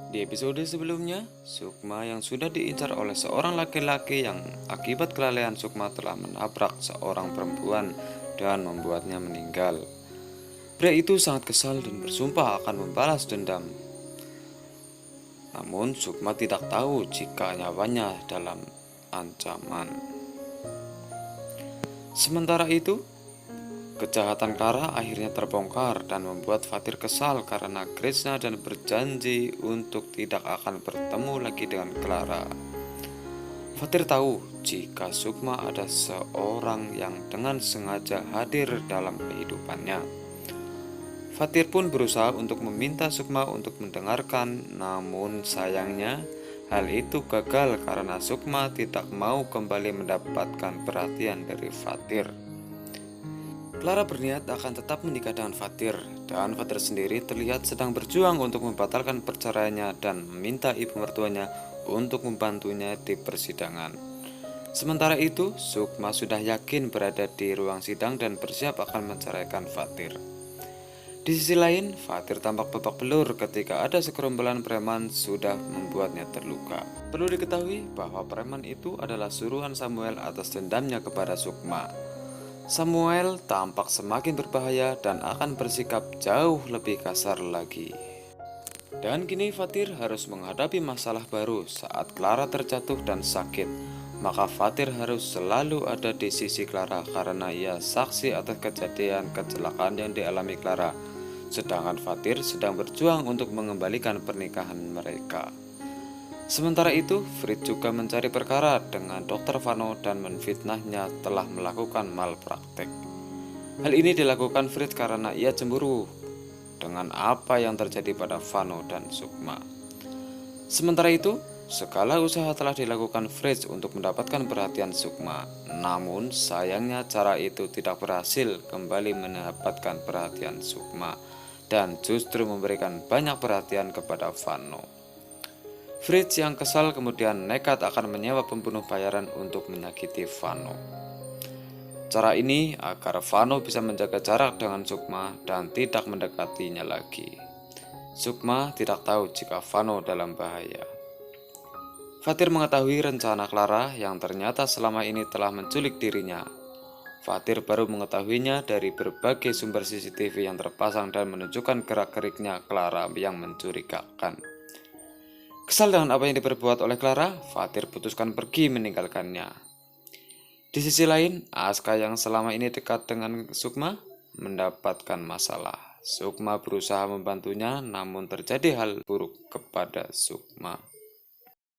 Di episode sebelumnya, Sukma yang sudah diincar oleh seorang laki-laki yang akibat kelalaian Sukma telah menabrak seorang perempuan dan membuatnya meninggal. Pria itu sangat kesal dan bersumpah akan membalas dendam. Namun Sukma tidak tahu jika nyawanya dalam ancaman. Sementara itu, kejahatan Clara akhirnya terbongkar dan membuat Fatir kesal karena Krishna dan berjanji untuk tidak akan bertemu lagi dengan Clara. Fatir tahu jika Sukma ada seorang yang dengan sengaja hadir dalam kehidupannya. Fatir pun berusaha untuk meminta Sukma untuk mendengarkan, namun sayangnya hal itu gagal karena Sukma tidak mau kembali mendapatkan perhatian dari Fatir. Clara berniat akan tetap menikah dengan Fatir, dan Fatir sendiri terlihat sedang berjuang untuk membatalkan perceraiannya dan meminta ibu mertuanya untuk membantunya di persidangan. Sementara itu, Sukma sudah yakin berada di ruang sidang dan bersiap akan menceraikan Fatir. Di sisi lain, Fatir tampak babak belur ketika ada segerombolan preman sudah membuatnya terluka. Perlu diketahui bahwa preman itu adalah suruhan Samuel atas dendamnya kepada Sukma. Samuel tampak semakin berbahaya dan akan bersikap jauh lebih kasar lagi. Dan kini Fatir harus menghadapi masalah baru saat Clara terjatuh dan sakit. Maka Fatir harus selalu ada di sisi Clara karena ia saksi atas kejadian kecelakaan yang dialami Clara. Sedangkan Fatir sedang berjuang untuk mengembalikan pernikahan mereka. Sementara itu, Fritz juga mencari perkara dengan Dr. Vano dan menfitnahnya telah melakukan malpraktek. Hal ini dilakukan Fritz karena ia cemburu dengan apa yang terjadi pada Vano dan Sukma. Sementara itu, segala usaha telah dilakukan Fritz untuk mendapatkan perhatian Sukma. Namun, sayangnya cara itu tidak berhasil kembali mendapatkan perhatian Sukma dan justru memberikan banyak perhatian kepada Vano. Fritz yang kesal kemudian nekat akan menyewa pembunuh bayaran untuk menyakiti Vano. Cara ini agar Vano bisa menjaga jarak dengan Sukma dan tidak mendekatinya lagi. Sukma tidak tahu jika Vano dalam bahaya. Fatir mengetahui rencana Clara yang ternyata selama ini telah menculik dirinya. Fatir baru mengetahuinya dari berbagai sumber CCTV yang terpasang dan menunjukkan gerak-geriknya Clara yang mencurigakan. Kesal dengan apa yang diperbuat oleh Clara, Fatir putuskan pergi meninggalkannya. Di sisi lain, Aska yang selama ini dekat dengan Sukma mendapatkan masalah. Sukma berusaha membantunya, namun terjadi hal buruk kepada Sukma.